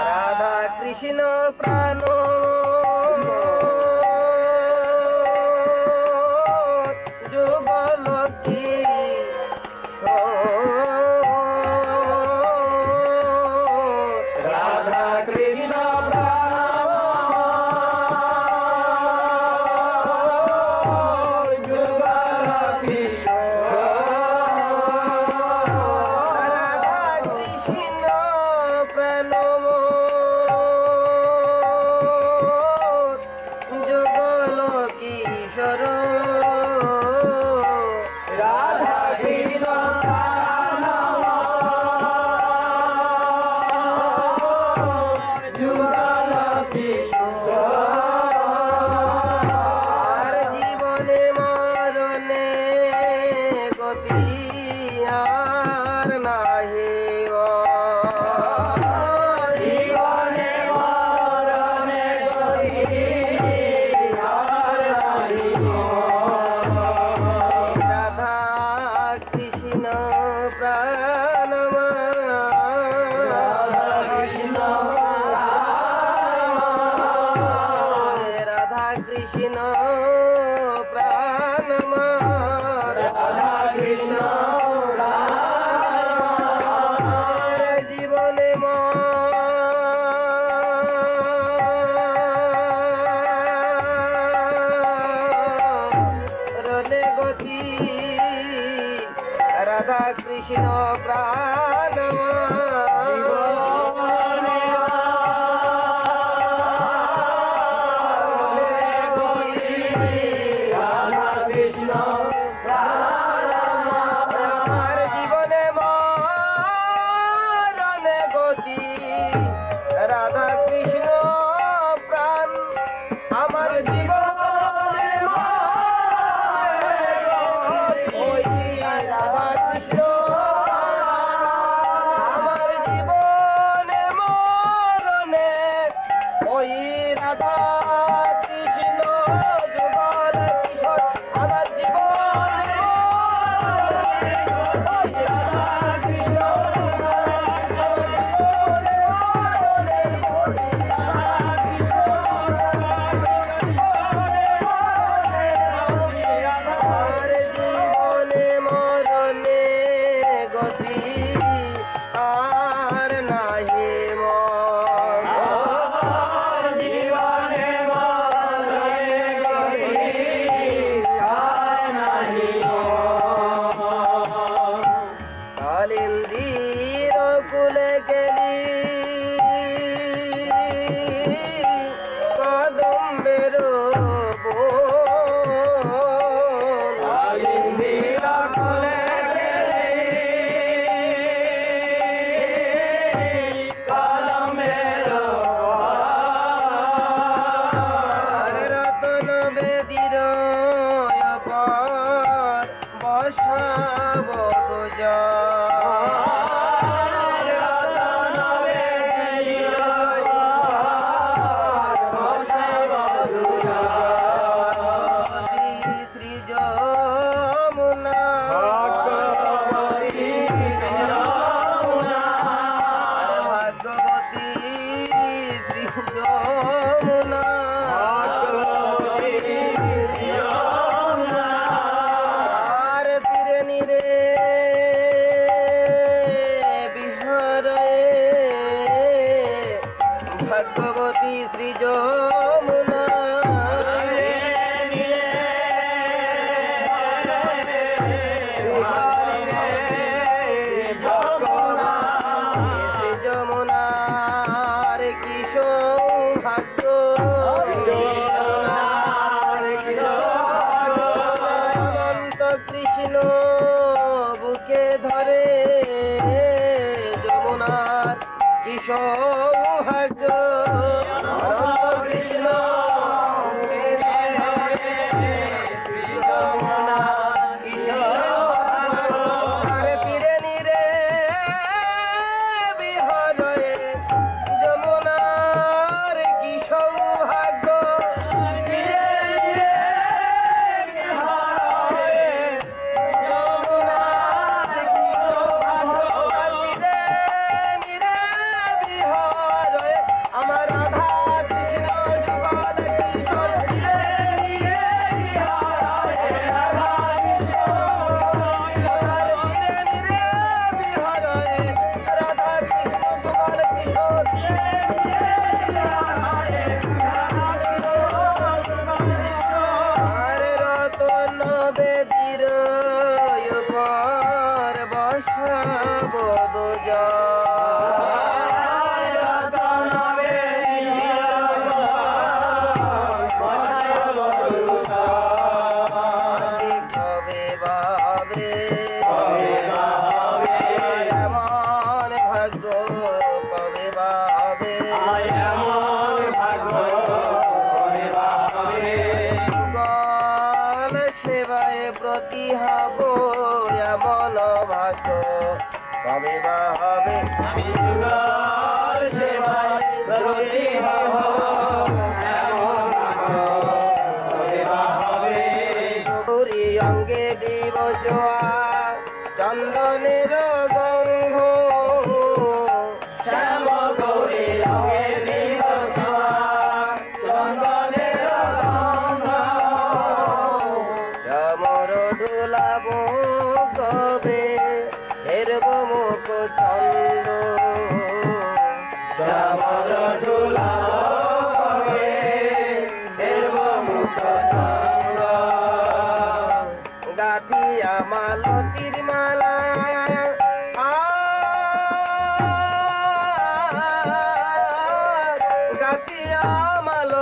রাধা কৃষ্ণ প্রাণ যুগল রাধা কৃষ্ণ কৃষ্ণ প্রাণ রাধা কৃষ্ণ জীবনে রনে গতি রাধা কৃষ্ণ প্রাণ রাধা কৃষ্ণ প্রাণ আমার জীবনে রাধা কৃষ্ণ আমার জীবনে মরণে ওই রাধা কৃষ্ণ যুগল কিশোর আমার জীবনে রাধা কৃষ্ণ কালিন্দির কুলে গেলি কদম্বের কালিন্দির কুলে গেলি কদম্বের রতন বেদির বসাব দুজা ভগবতী শ্রী যমুনা শ্রী যমুনার কি সৌভাগ্য অনন্ত কৃষ্ণ বুকে ধরে যমুনার কি সৌভাগ্য কৃষ্ণ তীরে নিরে বিহরে যমুনার কি সৌভাগ্য যমুনার কি সৌভাগ্য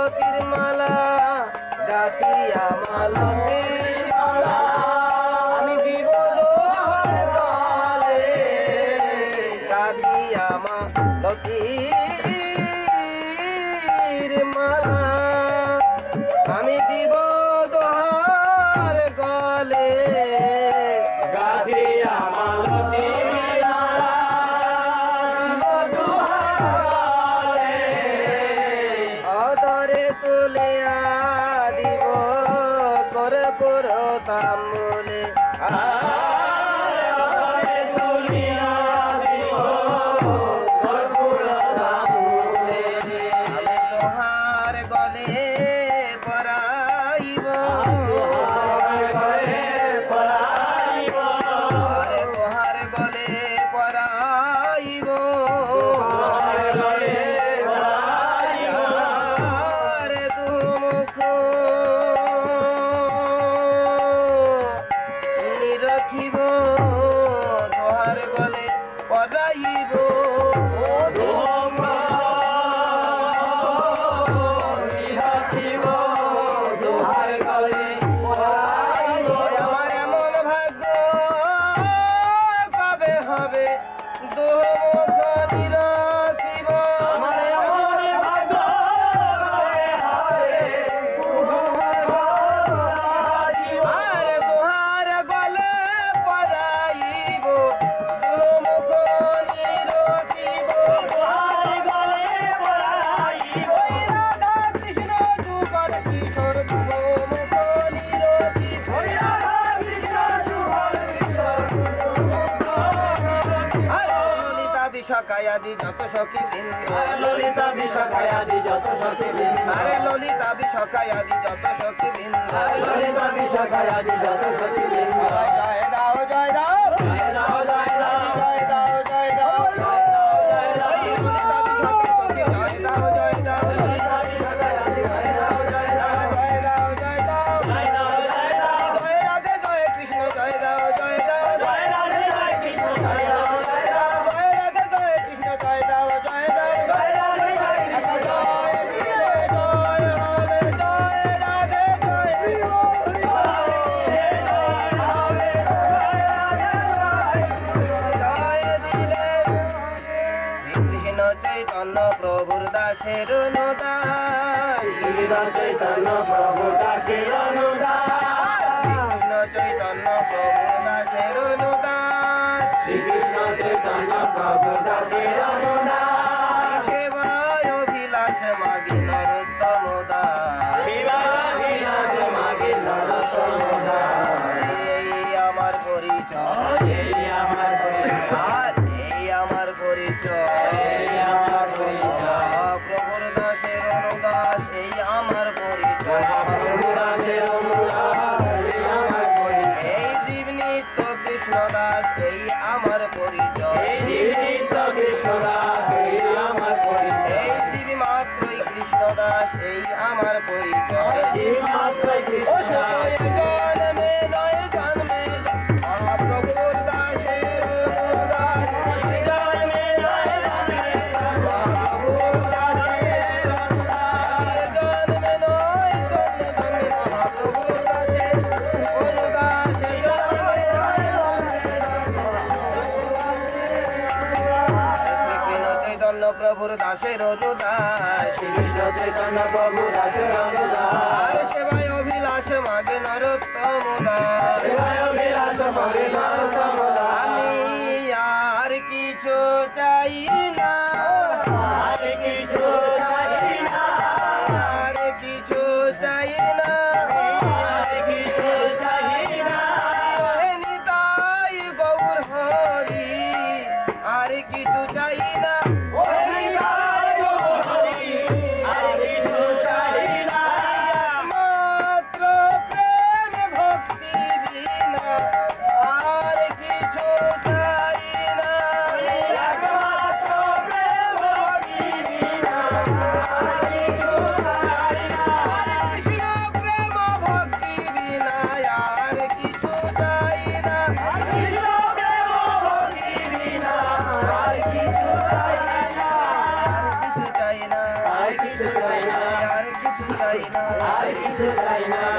মালতীর মালা গাথিয়া মালতীর মালা আমি দিব দোহার গলে গাথিয়া মালতীর মালা আমি দিব দোহার গলে গাধিয়া মালতীর মালা মধুহারে অদরে তুলিয়া দিব কর্পূর তাম্বুলে আরে তুলিয়া দিব কর্পূর তাম্বুলে আমি তোহার গলে পরাইব ঘরে পরাইব আরে তোহার গলে পরাইব ঘরে পরাইব আরে তুমুখ নিরখিব তোহার গলে পরাইব আমার এমন ভাগ্য কবে হবে দুমুখ নিরখিব আরে তোহার গলে পরাইব দুমুখ নিরখিব ওই রাধা কৃষ্ণ যুগল কিশোর দুমুখ নিরখিব আরে ললিতা বিশাখায়াদি যত সখী বৃন্দ ললিতা বিশাখায়াদি যত সখী বৃন্দ আরে ললিতা বিশাখায়াদি যত সখী বৃন্দ ললিতা বিশাখায়াদি যত সখী বৃন্দ জয় দাও জয় দাও জয় দাও জয় দাও জয় দাও জয় দাও জয় দাও জয় দাও ললিতা বিশাখা সখী জয় দাও জয় দাও ললিতা বিশাখায়াদি জয় দাও জয় দাও জয় দাও জয় দাও জয় দাও জয় দাও জয় রাধে জয় কৃষ্ণ জয় দাও জয় দাও জয় রাধে জয় কৃষ্ণ জয় দাও জয় দাও জয় রাধে জয় কৃষ্ণ জয় দাও জয় দাও জয় রাধে জয় কৃষ্ণ জয় দাও চৈতন্য প্রভুর দাসের অনুদান চৈতন্য প্রভু দাসের অনুদান কৃষ্ণ চৈতন্য প্রভুর দাসের অনুদান শ্রীকৃষ্ণ চৈতন্য প্রভু দাসের অনুদান সেবায় অভিলাষ মাগি নরোত্তম দাস বিবাহ মাগে নরোত্তম দাস এই আমার পরিচয় এই আমার পরিচয় এই আমার পরিচয় এই আমার পরিচয় প্রভুর দাসের অনুদাস এই আমার পরিচয় প্রভু দাসের অনুদান এই আমার পরিচয় এই জীব নিত্য কৃষ্ণ দাস এই আমার পরিচয় এই জীবিত কৃষ্ণ দাস এই আমার পরিচয় এই জীব মাত্রই কৃষ্ণ দাস এই আমার পরিচয় জীবমাত্র ও কৃষ্ণ দাস জন্মে নয় জন্মে মহাপ্রভুর দাসের অনুদাস জন্মে নয় জন্মে মহাপ্রভুর দাসের অনুদাস জন্মে নয় জন্মে মহাপ্রভুর দাসের অনুদাস জন্মে শ্রীকৃষ্ণ চৈতন্য প্রভুর দাসের অনুদাস শ্রীকৃষ্ণ চৈতন্য প্রভু দাসের অনুদান আর সেবায় অভিলাষ মাগে নরোত্তম দাস সেবায় অভিলাষ মরে নরোত্তম দাস আমি আর কিছু চাই না আর কিছু চাই না আর কিছু চাই না আর কিছু চাই না হে নিতাই গৌর হরি আর কিছু চাই না আর কিছু চাই না মাত্র প্রেম ভক্তি বিনা আর কিছু চাই না একমাত্র আর কিছু চাই না